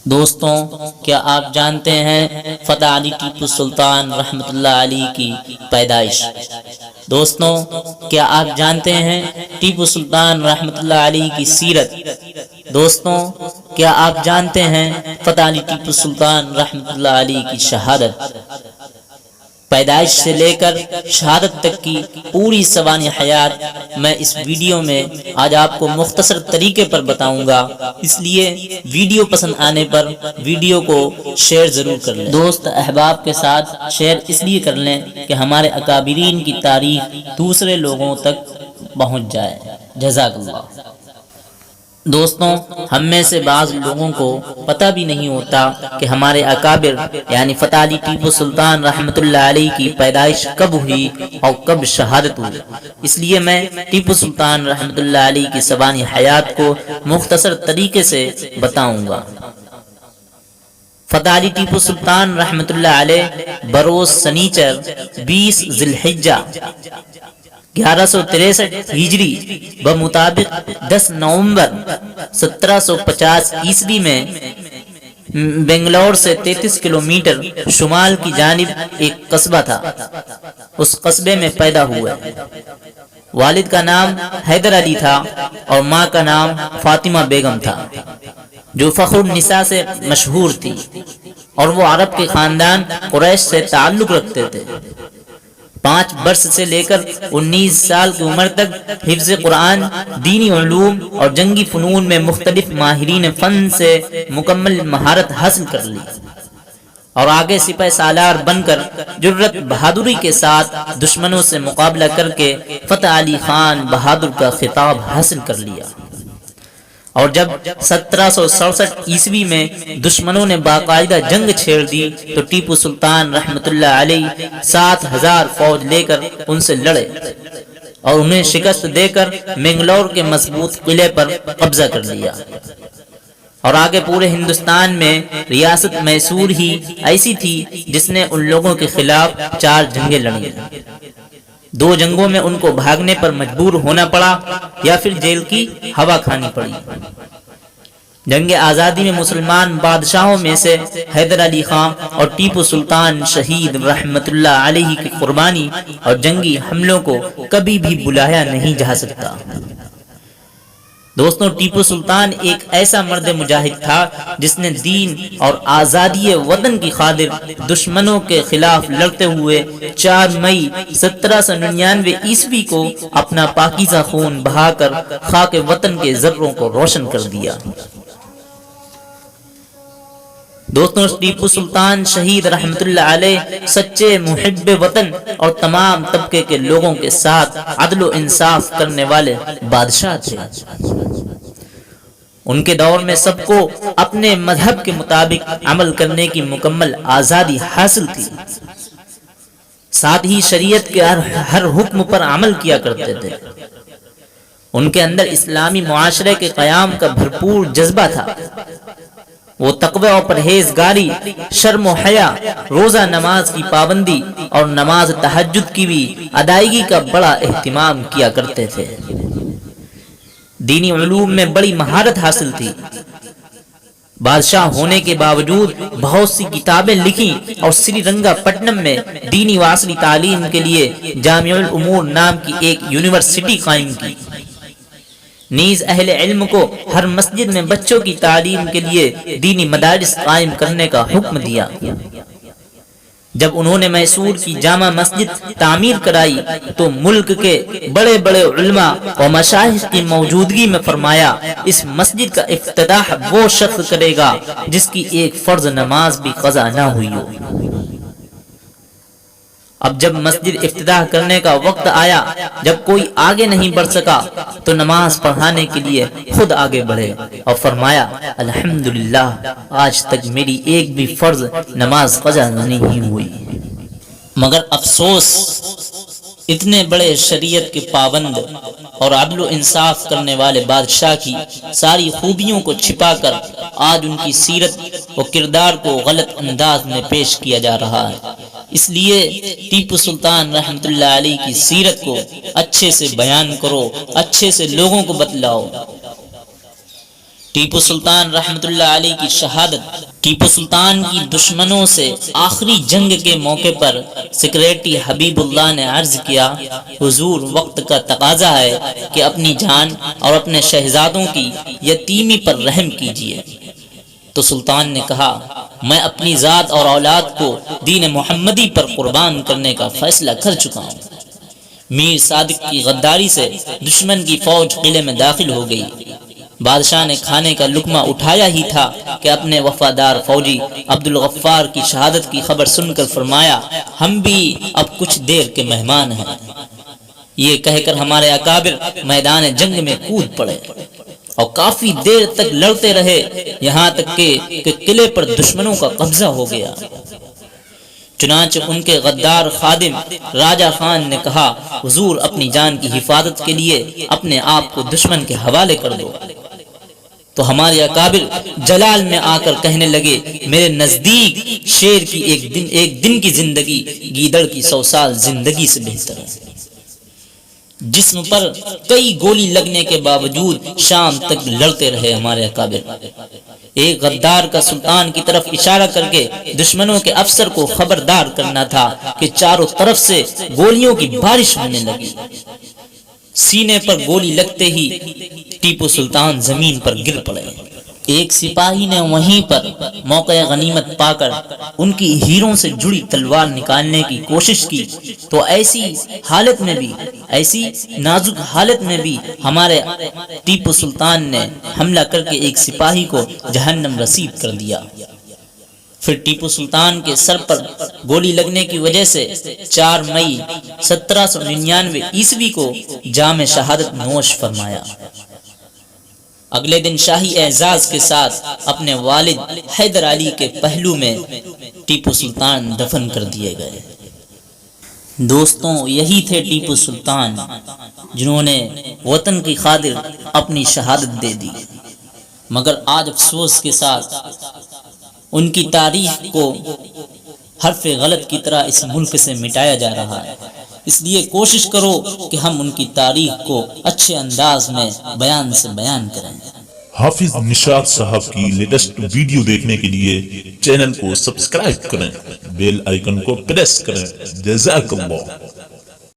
دوستوں، کیا آپ جانتے ہیں فتح علی ٹیپو سلطان رحمۃ اللہ علیہ کی پیدائش؟ دوستوں، کیا آپ جانتے ہیں ٹیپو سلطان رحمۃ اللہ علیہ کی سیرت؟ دوستوں، کیا آپ جانتے ہیں فتح علی ٹیپو سلطان رحمۃ اللہ علیہ کی شہادت؟ پیدائش سے لے کر شہادت تک کی پوری سوانح حیات میں اس ویڈیو میں آج آپ کو مختصر طریقے پر بتاؤں گا، اس لیے ویڈیو پسند آنے پر ویڈیو کو شیئر ضرور کر لیں۔ دوست احباب کے ساتھ شیئر اس لیے کر لیں کہ ہمارے اکابرین کی تاریخ دوسرے لوگوں تک پہنچ جائے۔ جزاک اللہ۔ دوستوں، ہم میں سے بعض لوگوں کو پتہ بھی نہیں ہوتا کہ ہمارے اکابر یعنی فتح علی ٹیپو سلطان رحمۃ اللہ علیہ کی پیدائش کب ہوئی اور کب شہادت ہوئی۔ اس لیے میں ٹیپو سلطان رحمۃ اللہ علیہ کی سوانح حیات کو مختصر طریقے سے بتاؤں گا۔ فتح علی ٹیپو سلطان رحمۃ اللہ علیہ بروز سنیچر 20 ذی الحجہ 1163 ہجری بمطابق 10 نومبر 1750 عیسوی میں بنگلور سے 33 کلومیٹر شمال کی جانب ایک قصبہ تھا، اس قصبے میں پیدا ہوئے۔ والد کا نام حیدر علی تھا اور ماں کا نام فاطمہ بیگم تھا، جو فخر النساء سے مشہور تھی، اور وہ عرب کے خاندان قریش سے تعلق رکھتے تھے۔ 5 برس سے لے کر 19 سال کی عمر تک حفظ قرآن، دینی علوم اور جنگی فنون میں مختلف ماہرین فن سے مکمل مہارت حاصل کر لی، اور آگے سپہ سالار بن کر جرأت بہادری کے ساتھ دشمنوں سے مقابلہ کر کے فتح علی خان بہادر کا خطاب حاصل کر لیا۔ اور جب 1767 عیسوی میں دشمنوں نے باقاعدہ جنگ چھیڑ دی تو ٹیپو سلطان رحمۃ اللہ علیہ 7000 فوج لے کر ان سے لڑے اور انہیں شکست دے کر منگلور کے مضبوط قلعے پر قبضہ کر لیا، اور آگے پورے ہندوستان میں ریاست میسور ہی ایسی تھی جس نے ان لوگوں کے خلاف 4 جنگیں لڑیں۔ 2 جنگوں میں ان کو بھاگنے پر مجبور ہونا پڑا یا پھر جیل کی ہوا کھانی پڑی۔ جنگ آزادی میں مسلمان بادشاہوں میں سے حیدر علی خان اور ٹیپو سلطان شہید رحمت اللہ علیہ کی قربانی اور جنگی حملوں کو کبھی بھی بلایا نہیں جا سکتا۔ دوستوں، ٹیپو سلطان ایک ایسا مرد مجاہد تھا جس نے دین اور آزادی وطن کی خاطر دشمنوں کے خلاف لڑتے ہوئے 4 مئی 1799 عیسوی کو اپنا پاکیزہ خون بہا کر خاک وطن کے ذروں کو روشن کر دیا۔ دوستوں، ٹیپو سلطان شہید رحمت اللہ علیہ سچے محب وطن اور تمام طبقے کے لوگوں کے ساتھ عدل و انصاف کرنے والے بادشاہ تھے۔ ان کے دور میں سب کو اپنے مذہب کے مطابق عمل کرنے کی مکمل آزادی حاصل تھی، ساتھ ہی شریعت کے ہر حکم پر عمل کیا کرتے تھے۔ ان کے اندر اسلامی معاشرے کے قیام کا بھرپور جذبہ تھا۔ وہ تقوی اور پرہیزگاری، شرم و حیا، روزہ نماز کی پابندی اور نماز تہجد کی بھی ادائیگی کا بڑا اہتمام کیا کرتے تھے۔ دینی علوم میں بڑی مہارت حاصل تھی۔ بادشاہ ہونے کے باوجود بہت سی کتابیں لکھی اور سری رنگا پٹنم میں دینی و عصری تعلیم کے لیے جامع الامور نام کی ایک یونیورسٹی قائم کی۔ نیز اہل علم کو ہر مسجد میں بچوں کی تعلیم کے لیے دینی مدارس قائم کرنے کا حکم دیا۔ جب انہوں نے میسور کی جامع مسجد تعمیر کرائی تو ملک کے بڑے بڑے علماء و مشائخ کی موجودگی میں فرمایا، اس مسجد کا افتتاح وہ شخص کرے گا جس کی ایک فرض نماز بھی قضا نہ ہوئی ہو۔ اب جب مسجد افتتاح کرنے کا وقت آیا، جب کوئی آگے نہیں بڑھ سکا تو نماز پڑھانے کے لیے خود آگے بڑھے اور فرمایا، الحمدللہ آج تک میری ایک بھی فرض نماز قضا نہیں ہوئی۔ مگر افسوس، اتنے بڑے شریعت کے پابند اور عدل و انصاف کرنے والے بادشاہ کی ساری خوبیوں کو چھپا کر آج ان کی سیرت و کردار کو غلط انداز میں پیش کیا جا رہا ہے۔ اس لیے ٹیپو سلطان رحمت اللہ علیہ کی سیرت کو اچھے سے بیان کرو، اچھے سے لوگوں کو بتلاؤ۔ ٹیپو سلطان رحمت اللہ علیہ کی شہادت۔ ٹیپو سلطان کی دشمنوں سے آخری جنگ کے موقع پر سیکریٹری حبیب اللہ نے عرض کیا، حضور وقت کا تقاضا ہے کہ اپنی جان اور اپنے شہزادوں کی یتیمی پر رحم کیجیے۔ تو سلطان نے کہا، میں اپنی ذات اور اولاد کو دین محمدی پر قربان کرنے کا فیصلہ کر چکا ہوں۔ میر صادق کی غداری سے دشمن کی فوج قلعے میں داخل ہو گئی۔ بادشاہ نے کھانے کا لقمہ اٹھایا ہی تھا کہ اپنے وفادار فوجی عبد الغفار کی شہادت کی خبر سن کر فرمایا، ہم بھی اب کچھ دیر کے مہمان ہیں۔ یہ کہہ کر ہمارے اکابر میدان جنگ میں کود پڑے اور کافی دیر تک لڑتے رہے، یہاں تک کہ قلعے پر دشمنوں کا قبضہ ہو گیا۔ چنانچہ ان کے غدار خادم راجہ خان نے کہا، حضور اپنی جان کی حفاظت کے لیے اپنے آپ کو دشمن کے حوالے کر دو۔ تو ہمارے اکابر جلال میں آ کر کہنے لگے، میرے نزدیک شیر کی ایک دن کی زندگی گیدڑ کی 100 سال زندگی سے بہتر ہے۔ جسم پر کئی گولی لگنے کے باوجود شام تک لڑتے رہے ہمارے اکابر۔ ایک غدار کا سلطان کی طرف اشارہ کر کے دشمنوں کے افسر کو خبردار کرنا تھا کہ چاروں طرف سے گولیوں کی بارش ہونے لگی۔ سینے پر گولی لگتے ہی ٹیپو سلطان زمین پر گر پڑے۔ ایک سپاہی نے وہیں پر موقع غنیمت پا کر ان کی ہیروں سے جڑی تلوار نکالنے کی کوشش کی، تو ایسی نازک حالت میں بھی ہمارے ٹیپو سلطان نے حملہ کر کے ایک سپاہی کو جہنم رسید کر دیا۔ پھر ٹیپو سلطان کے سر پر گولی لگنے کی وجہ سے 4 مئی 1799 عیسوی کو جام شہادت نوش فرمایا۔ اگلے دن شاہی اعزاز کے ساتھ اپنے والد حیدر علی کے پہلو میں ٹیپو سلطان دفن کر دیے گئے۔ دوستوں، یہی تھے ٹیپو سلطان جنہوں نے وطن کی خاطر اپنی شہادت دے دی، مگر آج افسوس کے ساتھ ان کی تاریخ کو حرف غلط کی طرح اس ملک سے مٹایا جا رہا ہے۔ اس لیے کوشش کرو کہ ہم ان کی تاریخ کو اچھے انداز میں بیان کریں۔ حافظ نشاط صاحب کی لیٹسٹ ویڈیو دیکھنے کے لیے چینل کو سبسکرائب کریں، بیل آئیکن کو پریس کریں۔ جزاک اللہ۔